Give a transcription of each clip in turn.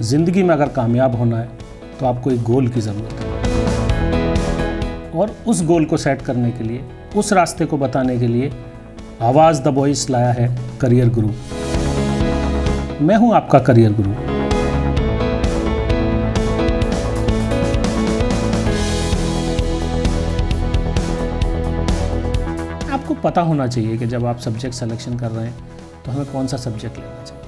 ज़िंदगी में अगर कामयाब होना है तो आपको एक गोल की ज़रूरत है, और उस गोल को सेट करने के लिए, उस रास्ते को बताने के लिए आवाज़ द वॉइस लाया है करियर गुरु। मैं हूं आपका करियर गुरु। आपको पता होना चाहिए कि जब आप सब्जेक्ट सिलेक्शन कर रहे हैं तो हमें कौन सा सब्जेक्ट लेना चाहिए,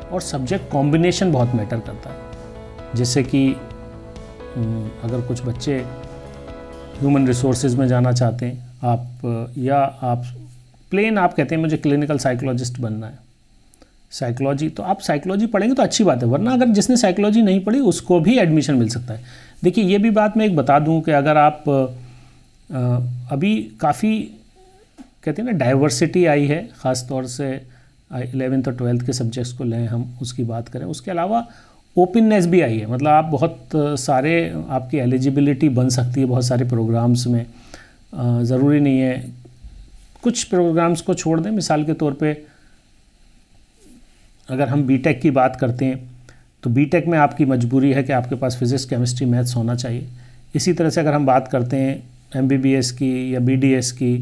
और सब्जेक्ट कॉम्बिनेशन बहुत मैटर करता है। जैसे कि अगर कुछ बच्चे ह्यूमन रिसोर्सेज में जाना चाहते हैं आप, या आप कहते हैं मुझे क्लिनिकल साइकोलॉजिस्ट बनना है, साइकोलॉजी, तो आप साइकोलॉजी पढ़ेंगे तो अच्छी बात है, वरना अगर जिसने साइकोलॉजी नहीं पढ़ी उसको भी एडमिशन मिल सकता है। देखिए ये भी बात मैं एक बता दूं कि अगर आप अभी काफ़ी कहते हैं ना डाइवर्सिटी आई है, ख़ास तौर से 11th और 12th के सब्जेक्ट्स को लें हम, उसकी बात करें, उसके अलावा ओपननेस भी आई है। मतलब आप बहुत सारे, आपकी एलिजिबिलिटी बन सकती है बहुत सारे प्रोग्राम्स में। ज़रूरी नहीं है, कुछ प्रोग्राम्स को छोड़ दें। मिसाल के तौर पे अगर हम बीटेक की बात करते हैं तो बीटेक में आपकी मजबूरी है कि आपके पास फिज़िक्स, केमिस्ट्री, मैथ्स होना चाहिए। इसी तरह से अगर हम बात करते हैं एमबीबीएस की या बीडीएस की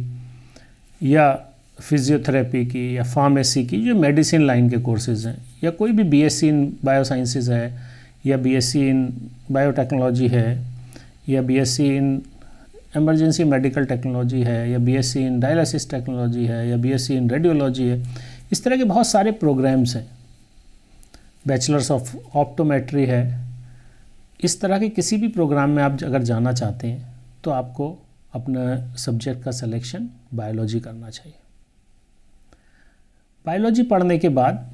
या फिज़ियोथेरेपी की या फार्मेसी की, जो मेडिसिन लाइन के कोर्सेज़ हैं, या कोई भी बीएससी इन बायोसाइंसेज है, या बीएससी इन बायोटेक्नोलॉजी है, या BSc in emergency medical technology है, या बीएससी इन डायलिसिस टेक्नोलॉजी है, या बीएससी इन रेडियोलॉजी है। इस तरह के बहुत सारे प्रोग्राम्स हैं। बैचलर्स ऑफ ऑप्टोमेट्री है। इस तरह के किसी भी प्रोग्राम में आप अगर जाना चाहते हैं तो आपको अपना सब्जेक्ट का सिलेक्शन बायोलॉजी करना चाहिए। बायोलॉजी पढ़ने के बाद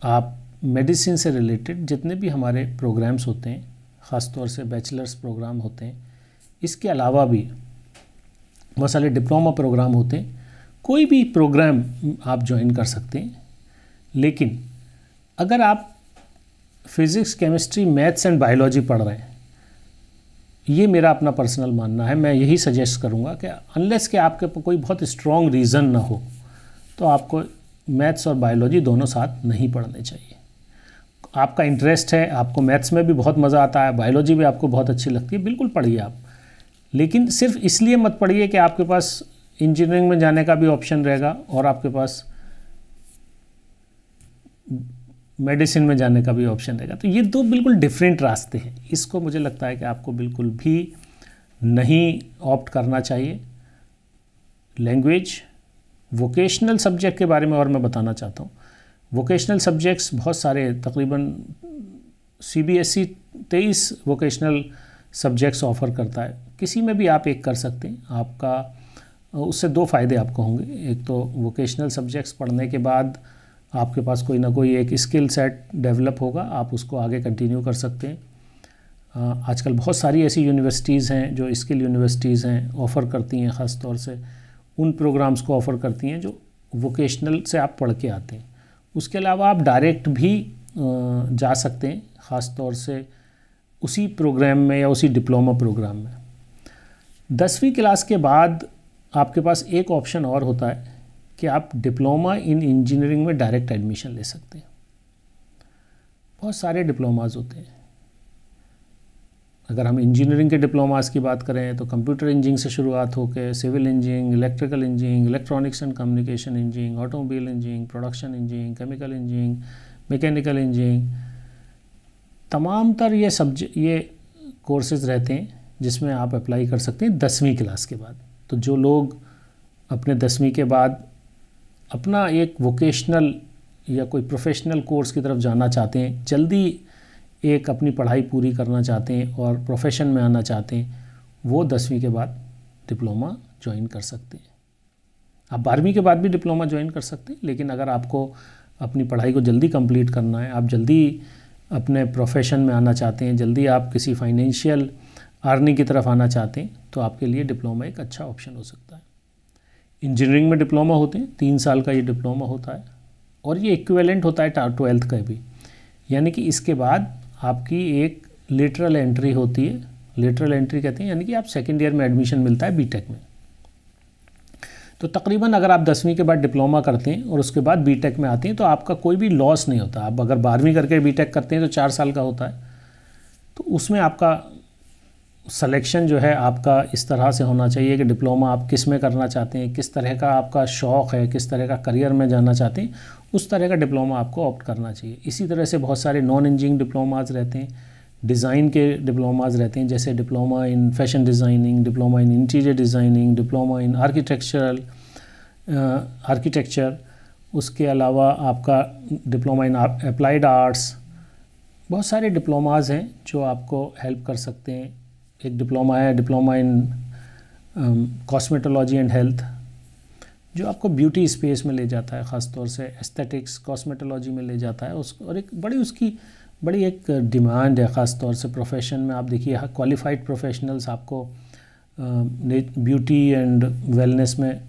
आप मेडिसिन से रिलेटेड जितने भी हमारे प्रोग्राम्स होते हैं, ख़ास तौर से बैचलर्स प्रोग्राम होते हैं, इसके अलावा भी बहुत सारे डिप्लोमा प्रोग्राम होते हैं, कोई भी प्रोग्राम आप ज्वाइन कर सकते हैं। लेकिन अगर आप physics, chemistry, maths and biology पढ़ रहे हैं, ये मेरा अपना पर्सनल मानना है, मैं यही सजेस्ट करूँगा कि अनलेस कि आपके कोई बहुत स्ट्रॉन्ग रीज़न ना हो तो आपको मैथ्स और बायोलॉजी दोनों साथ नहीं पढ़ने चाहिए। आपका इंटरेस्ट है, आपको मैथ्स में भी बहुत मज़ा आता है, बायोलॉजी भी आपको बहुत अच्छी लगती है, बिल्कुल पढ़िए आप। लेकिन सिर्फ इसलिए मत पढ़िए कि आपके पास इंजीनियरिंग में जाने का भी ऑप्शन रहेगा और आपके पास मेडिसिन में जाने का भी ऑप्शन रहेगा। तो ये दो बिल्कुल डिफरेंट रास्ते हैं। इसको मुझे लगता है कि आपको बिल्कुल भी नहीं ऑप्ट करना चाहिए। लैंग्वेज, वोकेशनल सब्जेक्ट के बारे में और मैं बताना चाहता हूँ। वोकेशनल सब्जेक्ट्स बहुत सारे, तकरीबन सीबीएसई 23 वोकेशनल सब्जेक्ट्स ऑफ़र करता है। किसी में भी आप एक कर सकते हैं। आपका उससे दो फ़ायदे आपको होंगे। एक तो वोकेशनल सब्जेक्ट्स पढ़ने के बाद आपके पास कोई ना कोई एक स्किल सेट डेवलप होगा, आप उसको आगे कंटिन्यू कर सकते हैं। आजकल बहुत सारी ऐसी यूनिवर्सिटीज़ हैं जो स्किल यूनिवर्सिटीज़ हैं, ऑफ़र करती हैं, ख़ास तौर से उन प्रोग्राम्स को ऑफ़र करती हैं जो वोकेशनल से आप पढ़ के आते हैं। उसके अलावा आप डायरेक्ट भी जा सकते हैं, ख़ास तौर से उसी प्रोग्राम में या उसी डिप्लोमा प्रोग्राम में। 10वीं क्लास के बाद आपके पास एक ऑप्शन और होता है कि आप डिप्लोमा इन इंजीनियरिंग में डायरेक्ट एडमिशन ले सकते हैं। बहुत सारे डिप्लोमास होते हैं। अगर हम इंजीनियरिंग के डिप्लोमास की बात करें तो कंप्यूटर इंजीनियरिंग से शुरुआत होकर civil engineering, electrical engineering, electronics and communication engineering, automobile engineering, production engineering, chemical engineering, mechanical engineering, तमाम तर ये कोर्सेज़ रहते हैं जिसमें आप अप्लाई कर सकते हैं 10वीं क्लास के बाद। तो जो लोग अपने 10वीं के बाद अपना एक वोकेशनल या कोई प्रोफेशनल कोर्स की तरफ जाना चाहते हैं, जल्दी एक अपनी पढ़ाई पूरी करना चाहते हैं और प्रोफेशन में आना चाहते हैं, वो 10वीं के बाद डिप्लोमा ज्वाइन कर सकते हैं। आप 12वीं के बाद भी डिप्लोमा ज्वाइन कर सकते हैं, लेकिन अगर आपको अपनी पढ़ाई को जल्दी कंप्लीट करना है, आप जल्दी अपने प्रोफेशन में आना चाहते हैं, जल्दी आप किसी फाइनेंशियल अर्निंग की तरफ आना चाहते हैं, तो आपके लिए डिप्लोमा एक अच्छा ऑप्शन हो सकता है। इंजीनियरिंग में डिप्लोमा होते हैं, 3 साल का ये डिप्लोमा होता है और ये इक्विवेलेंट होता है 12th का भी। यानी कि इसके बाद आपकी एक लेटरल एंट्री होती है। लेटरल एंट्री कहते हैं यानी कि आप सेकेंड ईयर में एडमिशन मिलता है बीटेक में। तो तकरीबन अगर आप 10वीं के बाद डिप्लोमा करते हैं और उसके बाद बीटेक में आते हैं तो आपका कोई भी लॉस नहीं होता। आप अगर 12वीं करके बीटेक करते हैं तो 4 साल का होता है, तो उसमें आपका सिलेक्शन जो है आपका इस तरह से होना चाहिए कि डिप्लोमा आप किस में करना चाहते हैं, किस तरह का आपका शौक़ है, किस तरह का करियर में जाना चाहते हैं, उस तरह का डिप्लोमा आपको ऑप्ट करना चाहिए। इसी तरह से बहुत सारे नॉन इंजीनियरिंग डिप्लोमाज रहते हैं, डिज़ाइन के डिप्लोमाज रहते हैं, जैसे diploma in fashion designing, diploma in interior designing, diploma in architecture, उसके अलावा आपका डिप्लोमा इन अप्लाइड आर्ट्स। बहुत सारे डिप्लोमाज हैं जो आपको हेल्प कर सकते हैं। एक डिप्लोमा है diploma in cosmetology and health, जो आपको ब्यूटी स्पेस में ले जाता है, ख़ास तौर से एस्थेटिक्स कॉस्मेटोलॉजी में ले जाता है उसको। और एक उसकी बड़ी एक डिमांड है, ख़ास तौर से प्रोफेशन में। आप देखिए क्वालिफाइड प्रोफेशनल्स आपको ब्यूटी एंड वेलनेस में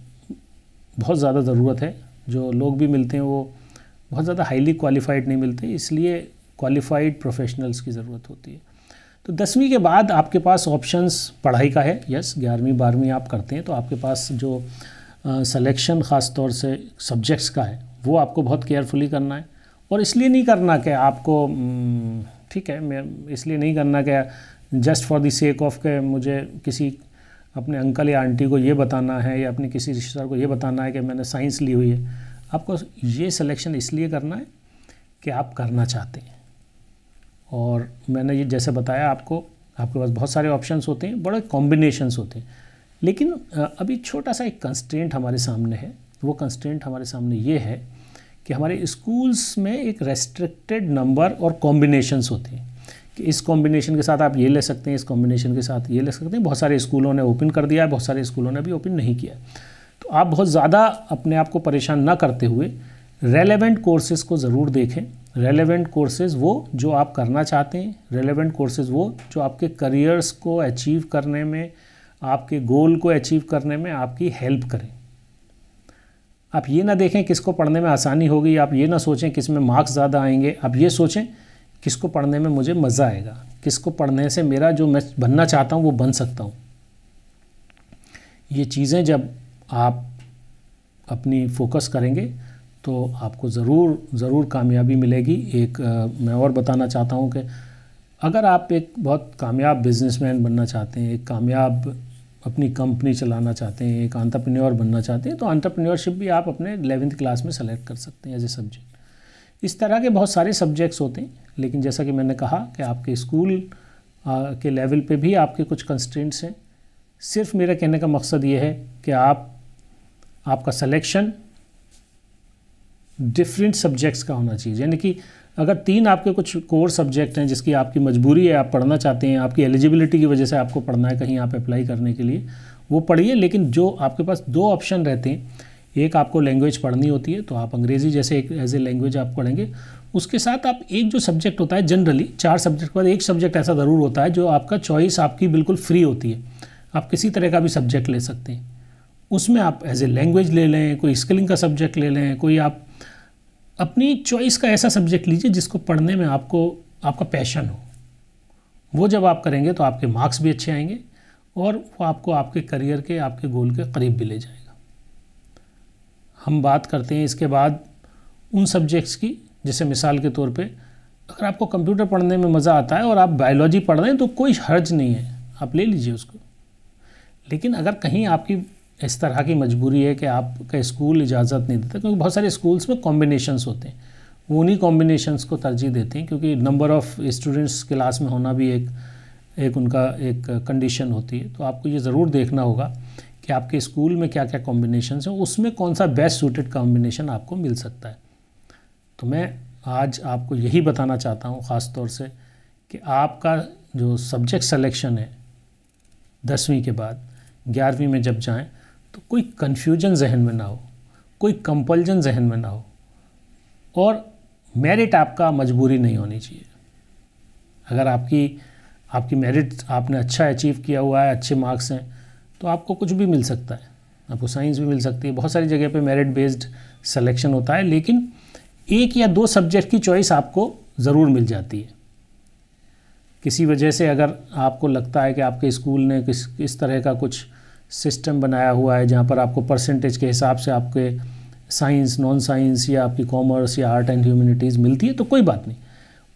बहुत ज़्यादा ज़रूरत है। जो लोग भी मिलते हैं वो बहुत ज़्यादा हाईली क्वालिफाइड नहीं मिलते, इसलिए क्वालिफाइड प्रोफेशनल्स की ज़रूरत होती है। तो 10वीं के बाद आपके पास ऑप्शंस पढ़ाई का है। यस, 11वीं 12वीं आप करते हैं तो आपके पास जो सिलेक्शन ख़ास तौर से सब्जेक्ट्स का है वो आपको बहुत केयरफुली करना है। और इसलिए नहीं करना कि आपको ठीक है, मैं इसलिए नहीं करना कि just for the sake of के मुझे किसी अपने अंकल या आंटी को ये बताना है या अपने किसी रिश्तेदार को ये बताना है कि मैंने साइंस ली हुई है। आपको ये सिलेक्शन इसलिए करना है कि आप करना चाहते हैं। और मैंने ये जैसे बताया आपको, आपके पास बहुत सारे ऑप्शंस होते हैं, बड़े कॉम्बिनेशंस होते हैं, लेकिन अभी छोटा सा एक कंस्ट्रेंट हमारे सामने है। वो कंस्ट्रेंट हमारे सामने ये है कि हमारे स्कूल्स में एक रेस्ट्रिक्टेड नंबर और कॉम्बिनेशंस होते हैं कि इस कॉम्बिनेशन के साथ आप ये ले सकते हैं, इस कॉम्बिनेशन के साथ ये ले सकते हैं। बहुत सारे स्कूलों ने ओपन कर दिया है, बहुत सारे स्कूलों ने अभी ओपन नहीं किया। तो आप बहुत ज़्यादा अपने आप को परेशान ना करते हुए रेलेवेंट कोर्सेज को ज़रूर देखें। रेलेवेंट कोर्सेज वो जो आप करना चाहते हैं, रेलेवेंट कोर्सेज वो जो आपके करियर्स को अचीव करने में, आपके गोल को अचीव करने में आपकी हेल्प करें। आप ये ना देखें किसको पढ़ने में आसानी होगी, आप ये ना सोचें किस में मार्क्स ज़्यादा आएंगे, आप ये सोचें किसको पढ़ने में मुझे मज़ा आएगा, किसको पढ़ने से मेरा जो मैं बनना चाहता हूँ वो बन सकता हूँ। ये चीज़ें जब आप अपनी फोकस करेंगे तो आपको ज़रूर कामयाबी मिलेगी। एक मैं और बताना चाहता हूँ कि अगर आप एक बहुत कामयाब बिजनेसमैन बनना चाहते हैं, एक कामयाब अपनी कंपनी चलाना चाहते हैं, एक एंटरप्रेन्योर बनना चाहते हैं, तो एंटरप्रेन्योरशिप भी आप अपने 11वीं क्लास में सेलेक्ट कर सकते हैं एज ए सब्जेक्ट। इस तरह के बहुत सारे सब्जेक्ट्स होते हैं, लेकिन जैसा कि मैंने कहा कि आपके स्कूल के लेवल पे भी आपके कुछ कंस्ट्रेंट्स हैं। सिर्फ मेरा कहने का मकसद ये है कि आपका सिलेक्शन डिफरेंट सब्जेक्ट्स का होना चाहिए। यानी कि अगर 3 आपके कुछ कोर सब्जेक्ट हैं जिसकी आपकी मजबूरी है, आप पढ़ना चाहते हैं, आपकी एलिजिबिलिटी की वजह से आपको पढ़ना है कहीं आप अप्लाई करने के लिए, वो पढ़िए। लेकिन जो आपके पास 2 ऑप्शन रहते हैं, एक आपको लैंग्वेज पढ़नी होती है तो आप अंग्रेज़ी जैसे एक एज ए लैंग्वेज आप पढ़ेंगे, उसके साथ आप एक जो सब्जेक्ट होता है, जनरली 4 सब्जेक्ट के बाद एक सब्जेक्ट ऐसा ज़रूर होता है जो आपका चॉइस आपकी बिल्कुल फ्री होती है। आप किसी तरह का भी सब्जेक्ट ले सकते हैं, उसमें आप एज ए लैंग्वेज ले लें, कोई स्किलिंग का सब्जेक्ट ले लें, कोई आप अपनी चॉइस का ऐसा सब्जेक्ट लीजिए जिसको पढ़ने में आपका पैशन हो। वो जब आप करेंगे तो आपके मार्क्स भी अच्छे आएंगे और वो आपको आपके करियर के, आपके गोल के करीब भी ले जाएगा। हम बात करते हैं इसके बाद उन सब्जेक्ट्स की, जैसे मिसाल के तौर पे अगर आपको कंप्यूटर पढ़ने में मज़ा आता है और आप बायोलॉजी पढ़ रहे हैं तो कोई हर्ज नहीं है, आप ले लीजिए उसको। लेकिन अगर कहीं आपकी इस तरह की मजबूरी है कि आपका स्कूल इजाज़त नहीं देता, क्योंकि बहुत सारे स्कूल्स में कॉम्बिनेशंस होते हैं, वो उन्हीं कॉम्बिनेशंस को तरजीह देते हैं, क्योंकि नंबर ऑफ़ स्टूडेंट्स क्लास में होना भी एक उनका एक कंडीशन होती है। तो आपको ये ज़रूर देखना होगा कि आपके स्कूल में क्या क्या कॉम्बिनेशंस हैं, उसमें कौन सा बेस्ट सूटेड कॉम्बिनेशन आपको मिल सकता है। तो मैं आज आपको यही बताना चाहता हूँ ख़ास तौर से कि आपका जो सब्जेक्ट सिलेक्शन है 10वीं के बाद 11वीं में जब जाएं तो कोई कन्फ्यूजन जहन में ना हो, कोई कंपल्जन जहन में ना हो, और मेरिट आपका मजबूरी नहीं होनी चाहिए। अगर आपकी मेरिट आपने अच्छा अचीव किया हुआ है, अच्छे मार्क्स हैं, तो आपको कुछ भी मिल सकता है, आपको साइंस भी मिल सकती है। बहुत सारी जगह पे मेरिट बेस्ड सिलेक्शन होता है, लेकिन 1 या 2 सब्जेक्ट की चॉइस आपको ज़रूर मिल जाती है। किसी वजह से अगर आपको लगता है कि आपके स्कूल ने किस तरह का कुछ सिस्टम बनाया हुआ है जहाँ पर आपको परसेंटेज के हिसाब से आपके साइंस, नॉन साइंस या आपकी कॉमर्स या आर्ट एंड ह्यूमैनिटीज़ मिलती है तो कोई बात नहीं।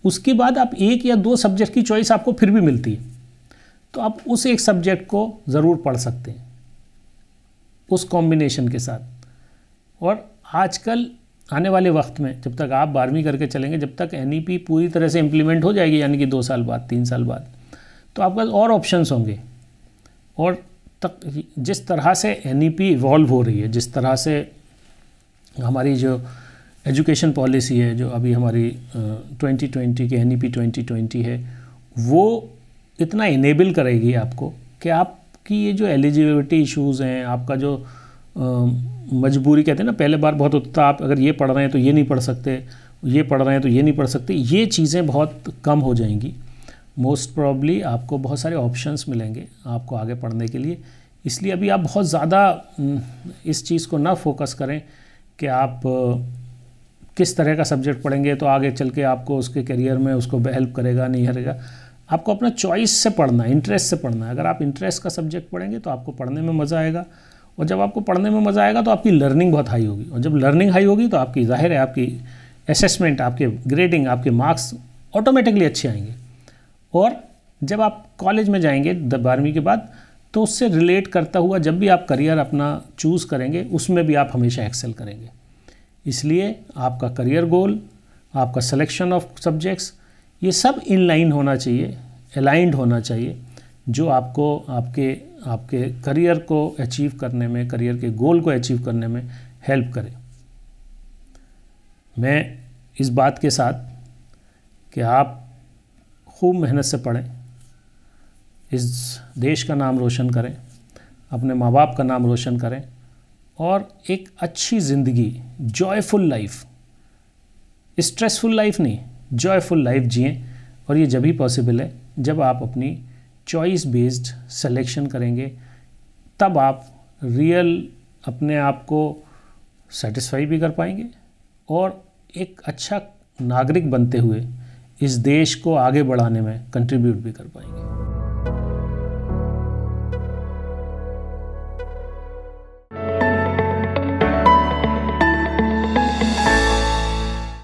उसके बाद आप 1 या 2 सब्जेक्ट की चॉइस आपको फिर भी मिलती है, तो आप उस एक सब्जेक्ट को ज़रूर पढ़ सकते हैं उस कॉम्बिनेशन के साथ। और आजकल आने वाले वक्त में जब तक आप 12वीं करके चलेंगे, जब तक NEP पूरी तरह से इम्प्लीमेंट हो जाएगी, यानी कि 2 साल बाद, 3 साल बाद, तो आपके पास और ऑप्शंस होंगे। और जिस तरह से NEP इवॉल्व हो रही है, जिस तरह से हमारी जो एजुकेशन पॉलिसी है, जो अभी हमारी 2020 की NEP 2020 है, वो इतना इनेबल करेगी आपको कि आपकी ये जो एलिजिबिलिटी इश्यूज़ हैं, आपका जो मजबूरी कहते हैं ना, पहले बार बहुत होता था आप अगर ये पढ़ रहे हैं तो ये नहीं पढ़ सकते, ये पढ़ रहे हैं तो ये नहीं पढ़ सकते, ये चीज़ें बहुत कम हो जाएंगी। मोस्ट प्रॉब्ली आपको बहुत सारे ऑप्शंस मिलेंगे आपको आगे पढ़ने के लिए। इसलिए अभी आप बहुत ज़्यादा इस चीज़ को ना फोकस करें कि आप किस तरह का सब्जेक्ट पढ़ेंगे तो आगे चल के आपको उसके करियर में उसको हेल्प करेगा नहीं करेगा। आपको अपना चॉइस से पढ़ना है, इंटरेस्ट से पढ़ना है। अगर आप इंटरेस्ट का सब्जेक्ट पढ़ेंगे तो आपको पढ़ने में मज़ा आएगा, और जब आपको पढ़ने में मज़ा आएगा तो आपकी लर्निंग बहुत हाई होगी, और जब लर्निंग हाई होगी तो आपकी ज़ाहिर है आपकी असेसमेंट, आपके ग्रेडिंग, आपके मार्क्स ऑटोमेटिकली अच्छे आएंगे। और जब आप कॉलेज में जाएंगे 12वीं के बाद, तो उससे रिलेट करता हुआ जब भी आप करियर अपना चूज़ करेंगे उसमें भी आप हमेशा एक्सेल करेंगे। इसलिए आपका करियर गोल, आपका सिलेक्शन ऑफ सब्जेक्ट्स, ये सब इन लाइन होना चाहिए, अलाइंड होना चाहिए, जो आपको आपके करियर को अचीव करने में, करियर के गोल को अचीव करने में हेल्प करे। मैं इस बात के साथ कि आप खूब मेहनत से पढ़ें, इस देश का नाम रोशन करें, अपने माँ बाप का नाम रोशन करें, और एक अच्छी ज़िंदगी, जॉयफुल लाइफ, स्ट्रेसफुल लाइफ नहीं, जॉयफुल लाइफ जिएं। और ये जब ही पॉसिबल है जब आप अपनी चॉइस बेस्ड सिलेक्शन करेंगे, तब आप रियल अपने आप को सेटिस्फाई भी कर पाएंगे और एक अच्छा नागरिक बनते हुए इस देश को आगे बढ़ाने में कंट्रीब्यूट भी कर पाएंगे।